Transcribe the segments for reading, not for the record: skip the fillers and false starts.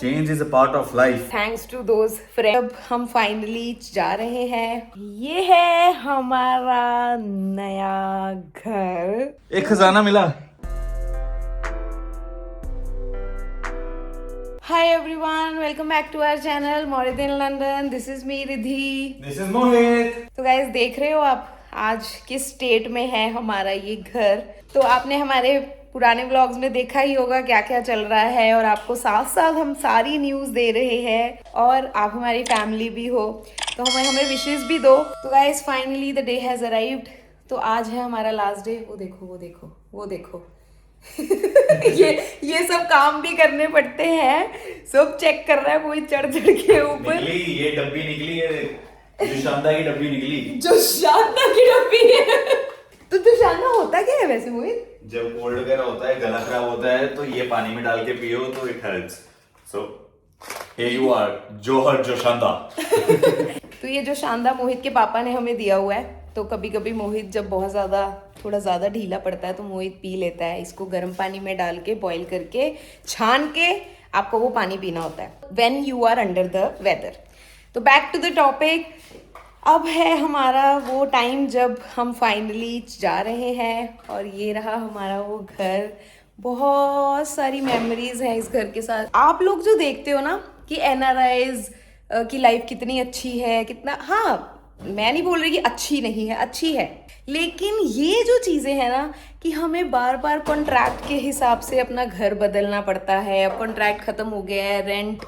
Change is a part of life. Thanks to those friend. अब हम finally जा रहे हैं। ये है हमारा नया घर। एक खजाना मिला। Hi everyone, welcome back to our channel मोरिद in London. This is me Riddhi. This is Mohit. तो गाइस देख रहे हो आप आज किस स्टेट में है हमारा ये घर। तो आपने हमारे पुराने व्लॉग्स में देखा ही होगा क्या क्या चल रहा है, और आपको साथ साथ हम सारी न्यूज़ दे रहे हैं, और आप हमारी फैमिली भी हो तो हमें विशेस भी दो। तो guys finally the day has arrived. तो आज है हमारा लास्ट डे। वो देखो वो देखो वो देखो ये सब काम भी करने पड़ते हैं। सब चेक कर रहा है कोई चढ़ चढ़ के ऊपर। निकली ये डब्बी निकली है, दुशांदा की डब्बी निकली। जो शानदा की डब्बी है। तो दुशांदा होता क्या है वैसे मोहित? जब कोल्ड वगैरह होता है, गला खराब होता है, तो ये पानी में डाल के पियो तो it helps. So here you are Johar Joshanda. तो ये जो शानदा मोहित के पापा ने हमें दिया हुआ है। तो कभी कभी मोहित जब बहुत ज़्यादा थोड़ा ज़्यादा ढीला पड़ता है तो मोहित पी लेता है इसको। गर्म पानी में डाल के बॉईल करके छान के आपको वो पानी पीना होता है when you are under the weather. तो बैक टू द टॉपिक। अब है हमारा वो टाइम जब हम फाइनली जा रहे हैं, और ये रहा हमारा वो घर। बहुत सारी मेमोरीज हैं इस घर के साथ। आप लोग जो देखते हो ना कि एनआरआईज की लाइफ कितनी अच्छी है, कितना, हाँ मैं नहीं बोल रही कि अच्छी नहीं है, अच्छी है, लेकिन ये जो चीज़ें हैं ना कि हमें बार बार कॉन्ट्रैक्ट के हिसाब से अपना घर बदलना पड़ता है। अब कॉन्ट्रैक्ट ख़त्म हो गया है, रेंट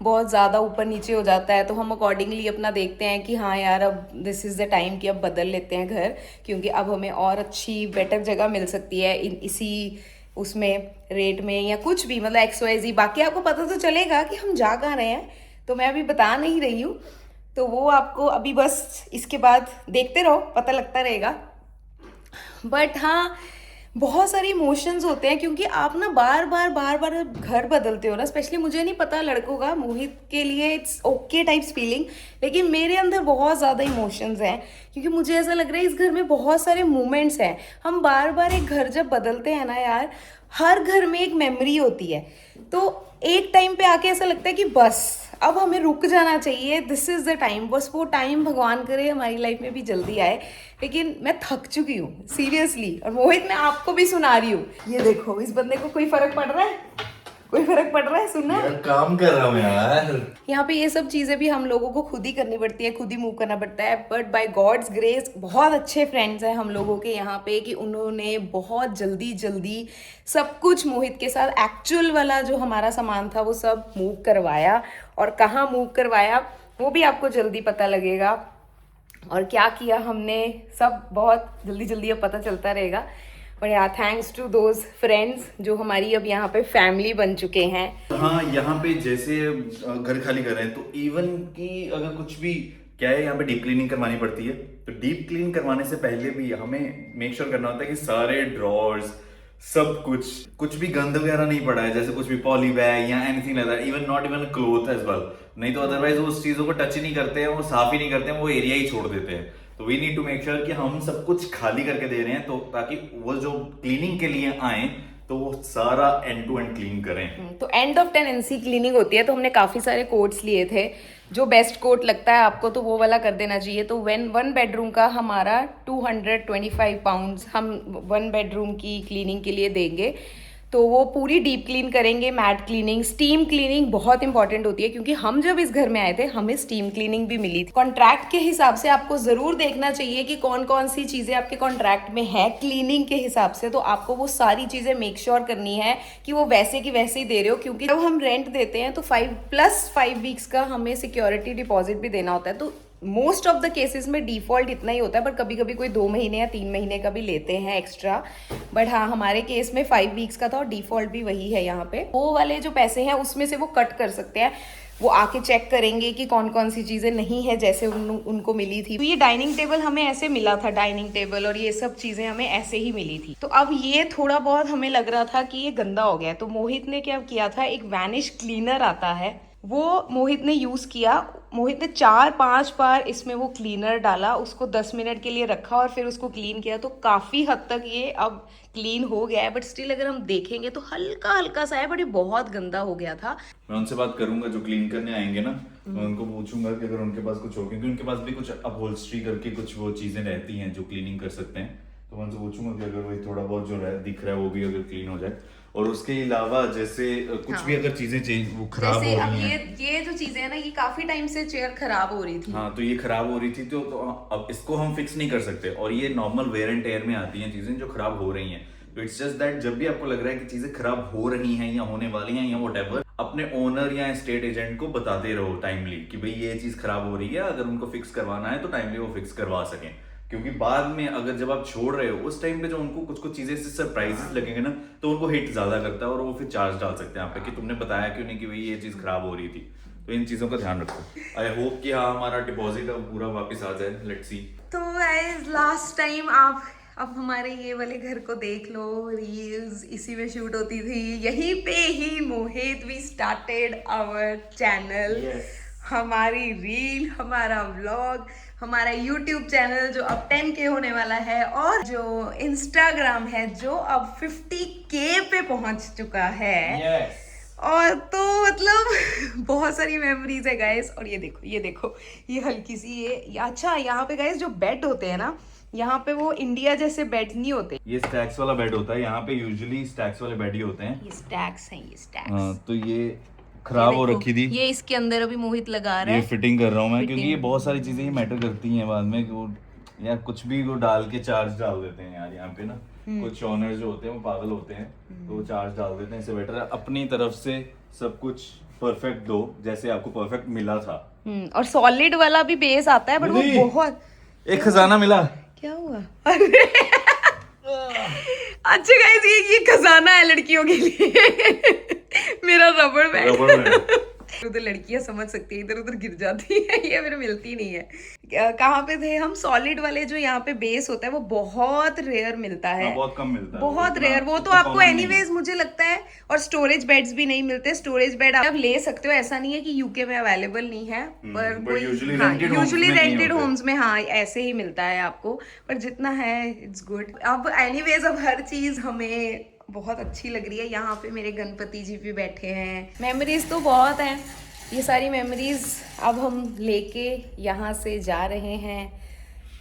बहुत ज़्यादा ऊपर नीचे हो जाता है, तो हम अकॉर्डिंगली अपना देखते हैं कि हाँ यार अब दिस इज़ द टाइम कि अब बदल लेते हैं घर, क्योंकि अब हमें और अच्छी बेटर जगह मिल सकती है इसी उसमें रेट में या कुछ भी, मतलब XYZ। बाकी आपको पता तो चलेगा कि हम जा कहाँ रहे हैं, तो मैं अभी बता नहीं रही हूँ। तो वो आपको अभी बस इसके बाद देखते रहो, पता लगता रहेगा। बट हाँ, बहुत सारे इमोशंस होते हैं क्योंकि आप ना बार बार घर बदलते हो ना। स्पेशली मुझे नहीं पता लड़कों का, मोहित के लिए इट्स ओके टाइप्स फीलिंग, लेकिन मेरे अंदर बहुत ज़्यादा इमोशंस हैं क्योंकि मुझे ऐसा लग रहा है इस घर में बहुत सारे मोमेंट्स हैं। हम बार बार एक घर जब बदलते हैं ना यार, हर घर में एक मेमोरी होती है। तो एक टाइम पे आके ऐसा लगता है कि बस अब हमें रुक जाना चाहिए, दिस इज़ द टाइम। बस वो टाइम भगवान करे हमारी लाइफ में भी जल्दी आए। लेकिन मैं थक चुकी हूँ सीरियसली, और मोहित मैं आपको भी सुना रही हूँ। ये देखो इस बंदे को कोई फर्क पड़ रहा है? कोई फर्क पड़ रहा है? सुनना यार काम कर रहा हूँ यार। यहाँ पे ये सब चीज़ें भी हम लोगों को खुद ही करनी पड़ती है, खुद ही मूव करना पड़ता है। बट बाय गॉड्स ग्रेस बहुत अच्छे फ्रेंड्स हैं हम लोगों के यहाँ पे कि उन्होंने बहुत जल्दी सब कुछ मोहित के साथ एक्चुअल वाला जो हमारा सामान था वो सब मूव करवाया, और कहाँ मूव करवाया वो भी आपको जल्दी पता लगेगा, और क्या किया हमने सब बहुत जल्दी अब पता चलता रहेगा। पर यार थैंक्स टू दोज फ्रेंड्स जो हमारी अब यहाँ पे फैमिली बन चुके हैं। हाँ, यहाँ पे जैसे घर खाली कर रहे हैं तो इवन कि अगर कुछ भी क्या है, यहाँ पे डीप क्लीनिंग करवानी पड़ती है। तो डीप क्लीन करवाने से पहले भी हमें मेक श्योर करना होता है कि सारे ड्रॉर्स सब कुछ भी गंद वगैरह नहीं पड़ा है, जैसे कुछ भी पॉली बैग या anything like that, even not even cloth as well. नहीं तो अदरवाइज वो उस चीजों को टच ही नहीं करते हैं, वो साफ ही नहीं करते हैं, वो एरिया ही छोड़ देते हैं। तो we need to make sure कि हम सब कुछ खाली करके दे रहे हैं, तो ताकि वो जो क्लीनिंग के लिए आए तो वो सारा एंड टू एंड क्लीन करें। तो एंड ऑफ टेनेंसी क्लीनिंग होती है। तो हमने काफ़ी सारे कोट्स लिए थे, जो बेस्ट कोट लगता है आपको तो वो वाला कर देना चाहिए। तो वन बेडरूम का हमारा 225 पाउंड्स हम 1 बेडरूम की क्लीनिंग के लिए देंगे। तो वो पूरी डीप क्लीन करेंगे, मैट क्लीनिंग, स्टीम क्लीनिंग बहुत इंपॉर्टेंट होती है, क्योंकि हम जब इस घर में आए थे हमें स्टीम क्लीनिंग भी मिली थी। कॉन्ट्रैक्ट के हिसाब से आपको ज़रूर देखना चाहिए कि कौन कौन सी चीज़ें आपके कॉन्ट्रैक्ट में है क्लीनिंग के हिसाब से। तो आपको वो सारी चीज़ें मेक श्योर करनी है कि वो वैसे की वैसे ही दे रहे हो, क्योंकि जब हम रेंट देते हैं तो 5 वीक्स का हमें सिक्योरिटी डिपॉजिट भी देना होता है। तो मोस्ट ऑफ द केसेस में डिफॉल्ट इतना ही होता है, पर कभी कभी कोई 2 महीने या 3 महीने का भी लेते हैं एक्स्ट्रा। बट हाँ, हमारे केस में 5 वीक्स का था और डिफॉल्ट भी वही है यहाँ पे। वो वाले जो पैसे हैं उसमें से वो कट कर सकते हैं। वो आके चेक करेंगे कि कौन कौन सी चीज़ें नहीं है जैसे उनको मिली थी। तो ये डाइनिंग टेबल हमें ऐसे मिला था, डाइनिंग टेबल और ये सब चीज़ें हमें ऐसे ही मिली थी। तो अब ये थोड़ा बहुत हमें लग रहा था कि ये गंदा हो गया है, तो मोहित ने क्या किया था, एक वैनिश क्लीनर आता है वो मोहित ने यूज़ किया। मोहित ने 4-5 बार इसमें वो क्लीनर डाला, उसको 10 मिनट के लिए रखा और फिर उसको क्लीन किया, तो काफ़ी हद तक ये अब क्लीन हो गया है। बट स्टिल अगर हम देखेंगे तो हल्का हल्का सा है, बट ये बहुत गंदा हो गया था। मैं उनसे बात करूंगा जो क्लीन करने आएंगे ना, मैं उनको पूछूंगा कि अगर उनके पास कुछ हो, क्योंकि उनके पास भी कुछ अपहोल्स्ट्री करके कुछ वो चीजें रहती हैं जो क्लीनिंग कर सकते हैं, तो मैं उनसे पूछूंगा कि अगर वही थोड़ा बहुत जो दिख रहा है वो भी अगर क्लीन हो जाए। और उसके अलावा जैसे कुछ भी अगर चीजें चेंज वो खराब हो जैसे अब रही हैं, ये जो चीजें है ना, ये काफी टाइम से चेयर खराब हो रही थी। हाँ तो ये खराब हो रही थी, तो अब इसको हम फिक्स नहीं कर सकते, और ये नॉर्मल वेयर एंड टेयर में आती हैं चीजें जो खराब हो रही हैं। तो इट्स जस्ट दैट जब भी आपको लग रहा है कि चीजें खराब हो रही हैं या होने वाली हैं या व्हाटएवर, अपने ओनर या स्टेट एजेंट को बताते रहो टाइमली कि भाई ये चीज खराब हो रही है, अगर उनको फिक्स करवाना है तो टाइमली वो फिक्स करवा सकें। क्योंकि बाद में अगर जब आप छोड़ रहे हो उस टाइम पे जो उनको कुछ कुछ चीजें से सरप्राइजेस लगेंगे ना, तो उनको हिट ज्यादा करता है और वो फिर चार्ज डाल सकते हैं आप पे कि तुमने बताया क्यों नहीं कि भाई ये चीज खराब हो रही थी। तो इन चीजों का ध्यान रखो। आई होप कि हाँ हमारा डिपॉजिट अब पूरा वापस आ जाए, लेट्स सी। तो गाइस लास्ट टाइम आप अब हमारे ये वाले घर को देख लो, रील्स इसी में शूट होती थी, यहीं पे ही मोहित वी स्टार्टेड आवर चैनल। हमारी रील, हमारा व्लॉग, हमारा यूट्यूब चैनल जो अब 10K होने वाला है, और जो इंस्टाग्राम है जो अब 50K पे पहुंच चुका है। और तो मतलब बहुत सारी मेमोरीज है गाइस। और ये देखो ये हल्की सी ये अच्छा, यहाँ पे गाइस जो बेड होते हैं ना, यहाँ पे वो इंडिया जैसे बेड नहीं होते, ये स्टैक्स वाला बेड होता है, यहाँ पे यूजुअली स्टैक्स वाले बेड ही होते हैं। ये स्टैक्स हैं, ये स्टैक्स। हाँ, तो ये खराब हो रखी थी, ये इसके अंदर अभी मोहित लगा रहा ये है। फिटिंग कर रहा हूँ मैं, क्योंकि ये बहुत सारी चीजें ही मैटर करती हैं बाद में, कि वो या कुछ भी वो डाल के चार्ज डाल देते हैं यार यहाँ पे ना। कुछ ओनर्स जो होते हैं वो पागल होते हैं, तो वो चार्ज डाल देते हैं। इससे बेटर है अपनी तरफ से सब कुछ परफेक्ट दो जैसे आपको परफेक्ट मिला था। और सॉलिड वाला भी बेस आता है, बट वो बहुत। एक खजाना मिला। क्या हुआ? अरे अच्छा गाइस, ये खजाना है लड़कियों के लिए। मेरा रबड़ बैंड। उधर लड़कियां समझ सकती है, इधर उधर गिर जाती है, ये मेरे मिलती नहीं है। कहाँ पे थे हम? सॉलिड वाले जो यहाँ पे बेस होता है वो बहुत रेयर मिलता है, बहुत कम मिलता है, बहुत रेयर। वो तो आपको एनीवेज मुझे लगता है, और स्टोरेज बेड्स भी नहीं मिलते। स्टोरेज बेड आप ले सकते हो, ऐसा नहीं है कि यूके में अवेलेबल नहीं है, पर यूजुअली रेंटेड होम्स में हाँ ऐसे ही मिलता है आपको। पर जितना है इट्स गुड। अब एनीवेज अब हर चीज हमें बहुत अच्छी लग रही है। यहाँ पे मेरे गणपति जी भी बैठे हैं। मेमोरीज तो बहुत हैं, ये सारी मेमोरीज अब हम लेके यहाँ से जा रहे हैं।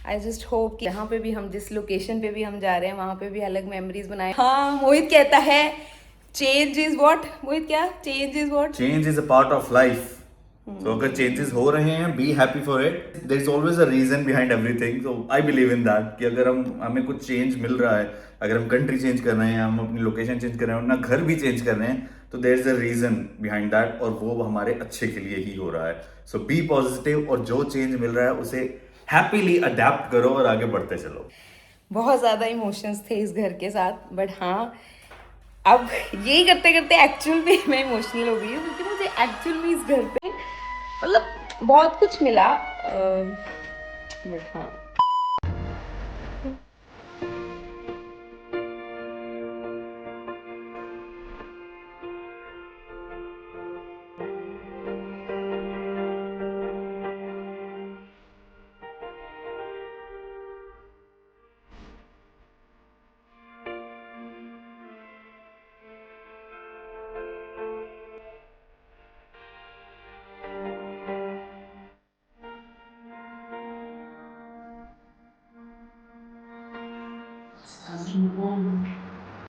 आई जस्ट होप कि यहाँ पे भी हम जिस लोकेशन पे भी हम जा रहे हैं वहाँ पे भी अलग मेमोरीज बनाए। हाँ, मोहित कहता है चेंज इज व्हाट। मोहित क्या? Change is what? Change is a part of life. तो अगर चेंजेस हो रहे हैं, be happy for it. There is always a reason behind everything. So I believe in that कि अगर हमें कुछ चेंज मिल रहा है, अगर हम कंट्री चेंज कर रहे हैं, हम अपनी लोकेशन चेंज कर रहे हैं, अपना घर भी चेंज कर रहे हैं, तो there is a reason behind that, और वो हमारे अच्छे के लिए ही हो रहा है। सो बी पॉजिटिव, और जो चेंज मिल रहा है उसे हैप्पीली अडेप्ट करो और आगे बढ़ते चलो। बहुत ज़्यादा इमोशंस थे इस घर के साथ, बट हाँ अब यही करते करते एक्चुअल में मैं इमोशनल हो गई हूँ, क्योंकि मुझे एक्चुअल में इस घर पे मतलब बहुत कुछ मिला। बट हाँ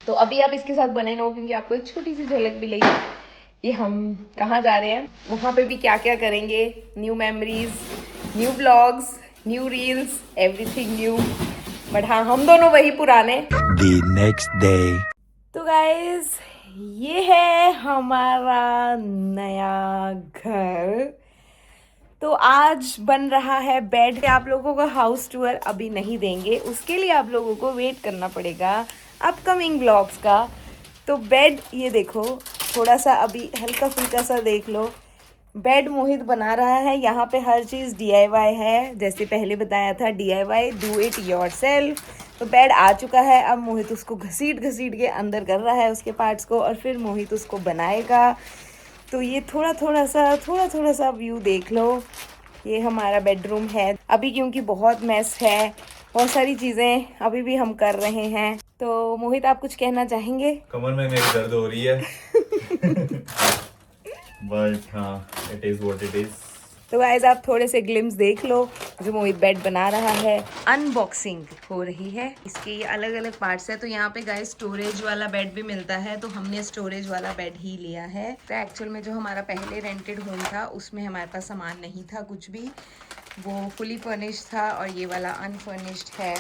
तो अभी आप इसके साथ बने रहो, क्योंकि आपको एक छोटी सी झलक भी लगी कि हम कहाँ जा रहे हैं, वहाँ पे भी क्या क्या करेंगे। New memories, new blogs, new reels, everything new. But हाँ, हम दोनों वही पुराने। The next day. तो गाइज ये है हमारा नया घर। तो आज बन रहा है बेड। आप लोगों को हाउस टूर अभी नहीं देंगे, उसके लिए आप लोगों को वेट करना पड़ेगा अपकमिंग ब्लॉग्स का। तो बेड ये देखो, थोड़ा सा अभी हल्का फुल्का सा देख लो। बेड मोहित बना रहा है। यहाँ पे हर चीज़ DIY है, जैसे पहले बताया था DIY, डू इट योरसेल्फ। तो बेड आ चुका है, अब मोहित उसको घसीट घसीट के अंदर कर रहा है उसके पार्ट्स को, और फिर मोहित उसको बनाएगा। तो ये थोड़ा थोड़ा सा व्यू देख लो। ये हमारा बेडरूम है अभी, क्योंकि बहुत मेस है, बहुत सारी चीजें अभी भी हम कर रहे हैं। तो मोहित, आप कुछ कहना चाहेंगे? कमर में मेरी दर्द हो रही है बट हाँ, it is what it is. तो गाइस, आप थोड़े से ग्लिम्स देख लो जो मोहित बेड बना रहा है। अनबॉक्सिंग हो रही है। इसके ये अलग अलग पार्ट्स है। तो यहाँ पे गाइस स्टोरेज वाला बेड भी मिलता है, तो हमने स्टोरेज वाला बेड ही लिया है। तो एक्चुअल में जो हमारा पहले रेंटेड होम था उसमें हमारे पास सामान नहीं था कुछ भी, वो फुली फर्निश्ड था, और ये वाला अनफर्निश्ड है।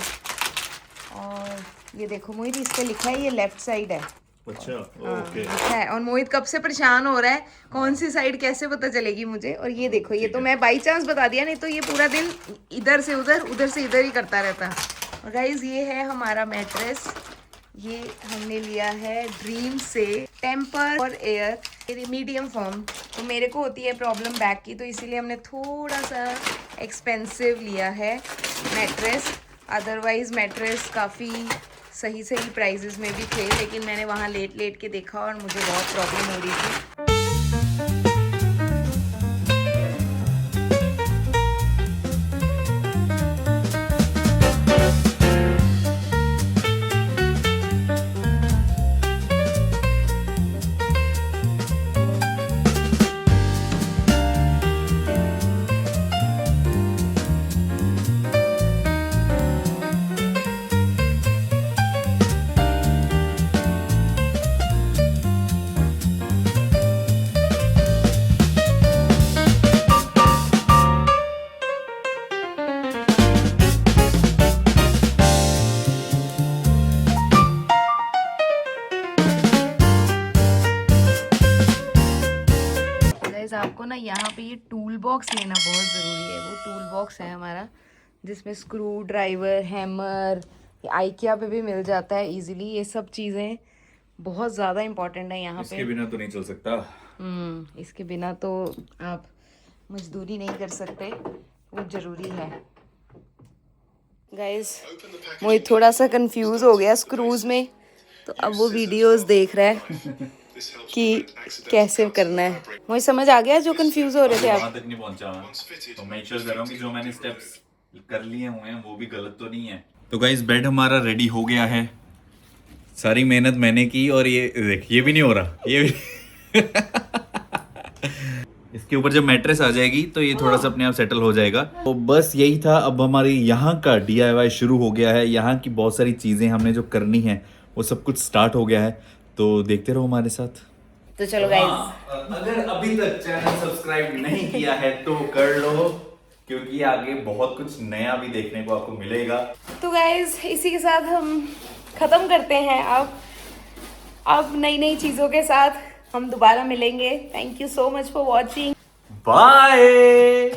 और ये देखो मोहित, इस पे लिखा है ये लेफ्ट साइड है। अच्छा, ओके। है। और मोहित कब से परेशान हो रहा है कौन सी साइड कैसे पता चलेगी मुझे। और ये देखो, ये तो मैं बाई चांस बता दिया, नहीं तो ये पूरा दिन इधर से उधर ही करता रहता। और गाइज, ये है हमारा मैट्रेस। ये हमने लिया है ड्रीम से, टेम्पर और एयर, मीडियम फॉर्म। तो मेरे को होती है प्रॉब्लम बैक की, तो इसीलिए हमने थोड़ा सा एक्सपेंसिव लिया है मैट्रेस। अदरवाइज मैट्रेस काफ़ी सही प्राइजेस में भी थे, लेकिन मैंने वहाँ लेट के देखा और मुझे बहुत प्रॉब्लम हो रही थी। आपको ना यहाँ पे ये टूल बॉक्स लेना बहुत ज़रूरी है। वो टूल बॉक्स है हमारा, जिसमें स्क्रू ड्राइवर, हैमर, आइकिया पे भी मिल जाता है इजीली। ये सब चीज़ें बहुत ज़्यादा इम्पोर्टेंट है यहाँ पे। इसके बिना तो नहीं चल सकता। इसके बिना तो आप मजदूरी नहीं कर सकते, वो ज़रूरी है। गाइस, मुझे थोड़ा सा कंफ्यूज हो गया स्क्रूज में, तो अब वो वीडियोस देख रहा है कि कैसे करना है। मुझे समझ आ गया जो कंफ्यूज हो रहे थे आप। वहां तक नहीं पहुंचा मैं, तो मेक श्योर कर रहा हूं कि जो मैंने स्टेप्स कर लिए हुए हैं वो भी गलत तो नहीं है। तो गाइस, बेड हमारा रेडी हो गया है। सारी मेहनत मैंने की, और ये देख, ये भी नहीं हो रहा, ये भी इसके ऊपर जब मैट्रेस आ जाएगी तो ये थोड़ा सा अपने आप सेटल हो जाएगा। तो बस यही था। अब हमारे यहाँ का DIY शुरू हो गया है। यहाँ की बहुत सारी चीजें हमने जो करनी है वो सब कुछ स्टार्ट हो गया है, तो देखते रहो हमारे साथ। तो चलो गाइस, अगर अभी तक चैनल सब्सक्राइब नहीं किया है तो कर लो, क्योंकि आगे बहुत कुछ नया भी देखने को आपको मिलेगा। तो गाइस, इसी के साथ हम खत्म करते हैं। अब नई चीजों के साथ हम दोबारा मिलेंगे। Thank you so much for watching. Bye.